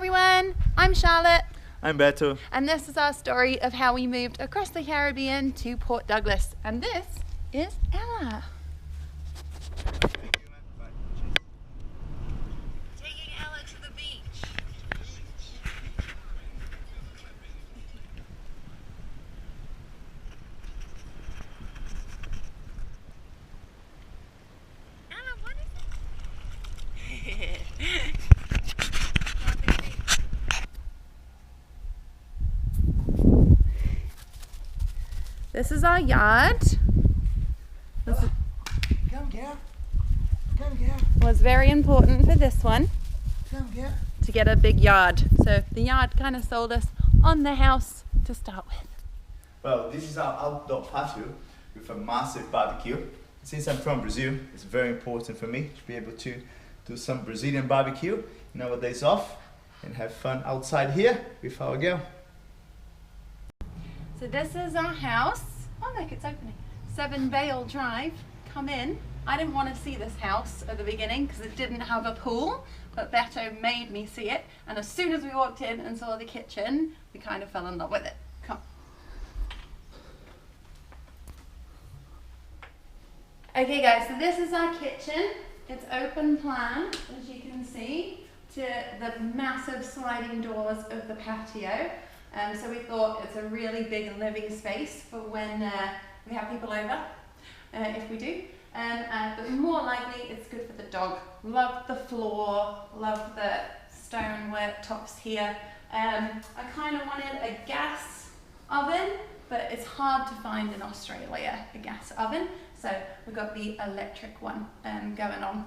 everyone, I'm Charlotte. I'm Beto. And this is our story of how we moved across the Caribbean to Port Douglas. And this is Ella. Taking Ella to the beach. Ella, what is it? This is our yard. Come here. Come here. Was very important for this one Come here. to get a big yard. So the yard kind of sold us on the house to start with. Well, this is our outdoor patio with a massive barbecue. Since I'm from Brazil, it's very important for me to be able to do some Brazilian barbecue in our days off and have fun outside here with our girl. So this is our house. Oh look, it's opening. 7 Vale Drive. Come in. I didn't want to see this house at the beginning because it didn't have a pool, but Beto made me see it. And as soon as we walked in and saw the kitchen, we kind of fell in love with it. Come. Okay guys, so this is our kitchen. It's open plan, as you can see, to the massive sliding doors of the patio. So we thought it's a really big living space for when we have people over, if we do. But more likely it's good for the dog. Love the floor, love the stone worktops here. I kind of wanted a gas oven, but it's hard to find in Australia, a gas oven. So we've got the electric one going on.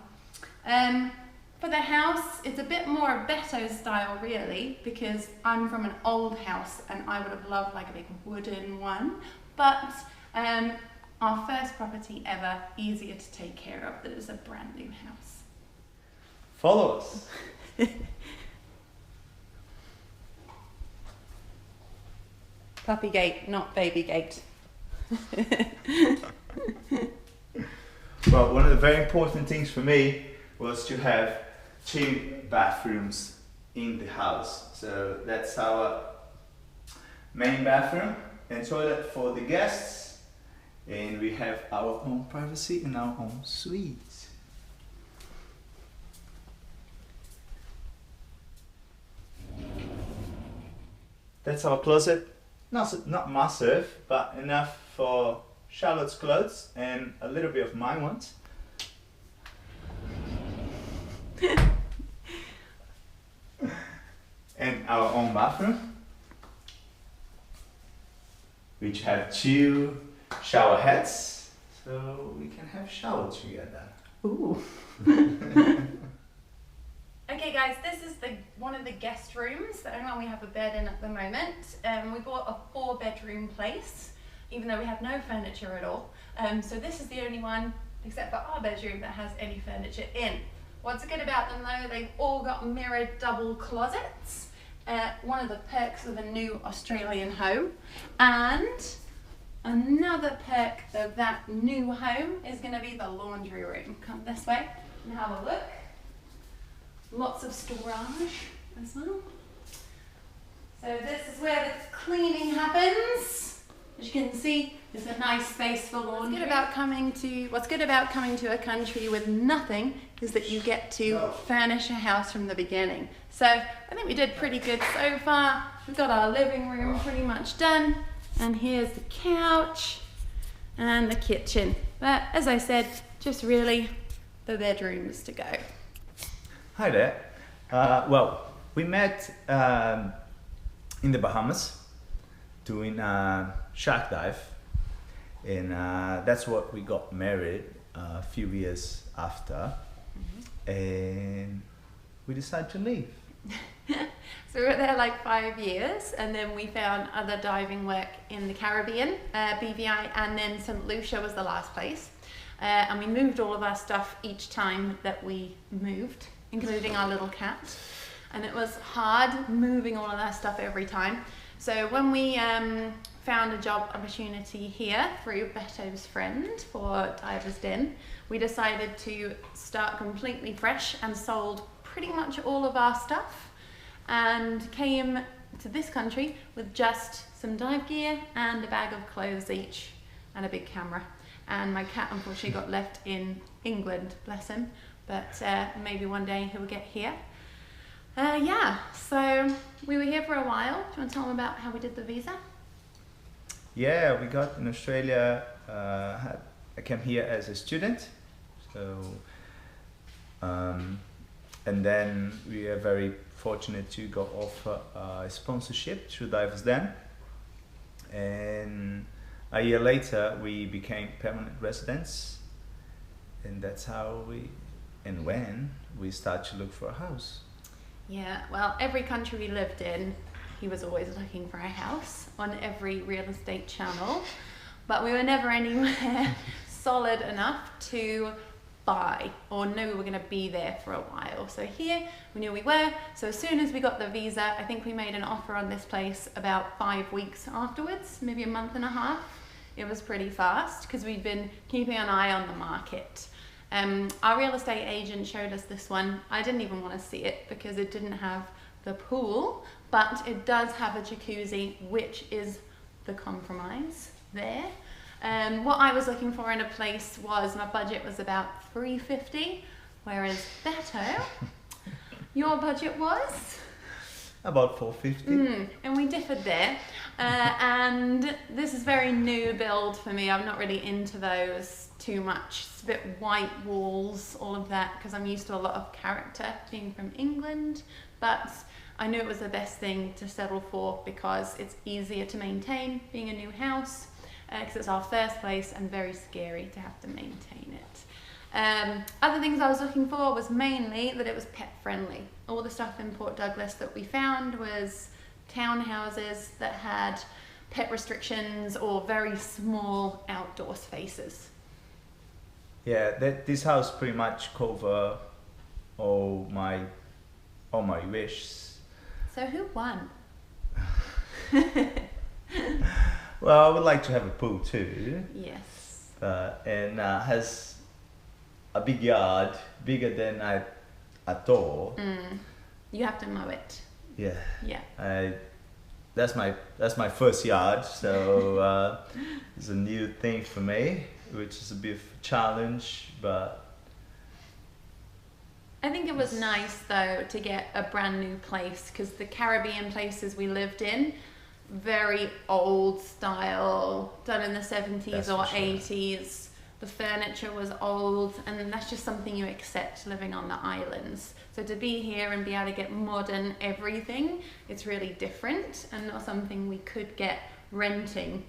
For the house, it's a bit more Beto style really, because I'm from an old house and I would have loved like a big wooden one. But our first property ever, easier to take care of, that is a brand new house. Follow us. Puppy gate, not baby gate. Well, one of the very important things for me was to have 2 bathrooms in the house. So that's our main bathroom and toilet for the guests, and we have our own privacy and our own suite. That's our closet. Not massive, but enough for Charlotte's clothes and a little bit of my ones. And our own bathroom, which have 2 shower heads, so we can have shower together. Ooh. Okay guys, this is one of the guest rooms, the only one we have a bed in at the moment. We bought a 4-bedroom place, even though we have no furniture at all. So this is the only one, except for our bedroom, that has any furniture in. What's good about them though, they've all got mirrored double closets. One of the perks of a new Australian home. And another perk of that new home is going to be the laundry room. Come this way and have a look. Lots of storage as well. So this is where the cleaning happens. As you can see, there's a nice space for laundry. What's good about coming to a country with nothing is that you get to furnish a house from the beginning. So I think we did pretty good so far. We've got our living room pretty much done, and here's the couch and the kitchen. But as I said, just really the bedrooms to go. Hi there. Well, we met in the Bahamas doing a shark dive, and that's what we got married a few years after. And we decided to leave. So we were there like 5 years, and then we found other diving work in the Caribbean, BVI, and then St. Lucia was the last place. And we moved all of our stuff each time that we moved, including our little cat. And it was hard moving all of that stuff every time. So when we found a job opportunity here through Beto's friend for Divers Den, we decided to start completely fresh and sold pretty much all of our stuff. and came to this country with just some dive gear and a bag of clothes each and a big camera. And my cat unfortunately got left in England, bless him, but maybe one day he'll get here. Yeah, so we were here for a while. Do you want to tell them about how we did the visa? Yeah, we got in Australia. I came here as a student, so and then we are very fortunate to go offer a sponsorship through Divers Den, and a year later we became permanent residents, and that's how when we start to look for a house. Yeah, well, every country we lived in, he was always looking for a house on every real estate channel, but we were never anywhere solid enough to buy or know we were going to be there for a while. So here we knew we were, so as soon as we got the visa, I think we made an offer on this place about 5 weeks afterwards, maybe a month and a half. It was pretty fast because we'd been keeping an eye on the market. Our real estate agent showed us this one. I didn't even want to see it because it didn't have the pool, but it does have a jacuzzi, which is the compromise there. What I was looking for in a place was, my budget was about $350, whereas Beto, your budget was? About $450. And we differed there. And this is very new build for me. I'm not really into those too much. It's a bit white walls, all of that, because I'm used to a lot of character being from England. But I knew it was the best thing to settle for because it's easier to maintain being a new house, because it's our first place and very scary to have to maintain it. Other things I was looking for was mainly that it was pet friendly. All the stuff in Port Douglas that we found was townhouses that had pet restrictions or very small outdoor spaces. Yeah, this house pretty much cover all my wishes. So who won? Well, I would like to have a pool too. Yes. And has a big yard, bigger than I thought. You have to mow it. Yeah. Yeah. That's my first yard, so it's a new thing for me, which is a bit of a challenge, but I think it was nice though to get a brand new place, because the Caribbean places we lived in, very old style, done in the 70s That's or for sure. 80s. The furniture was old, and that's just something you accept living on the islands. So to be here and be able to get modern everything, it's really different and not something we could get renting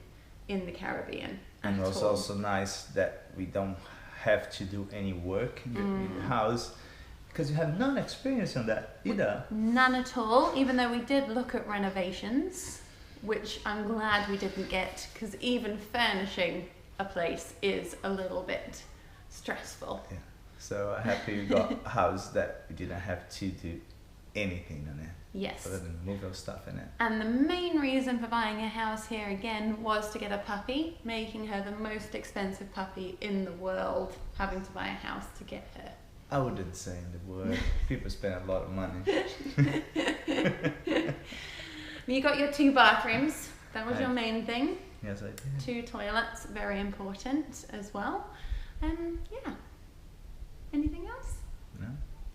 in the Caribbean. and at it's all. also nice that we don't have to do any work in the house, because you have none experience on that either. None at all, even though we did look at renovations, which I'm glad we didn't get, because even furnishing a place is a little bit stressful. Yeah. So I'm happy we got a house that we didn't have to do anything on it, Yes. other than move our stuff in it. And the main reason for buying a house here again was to get a puppy, making her the most expensive puppy in the world, having to buy a house to get her. I wouldn't say in the word. People spend a lot of money. You got your 2 bathrooms, that was your Right. main thing. Yes, I did. 2 toilets, very important as well. Yeah. Anything else? No?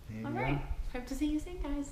Here you All go. right. Hope to see you soon, guys.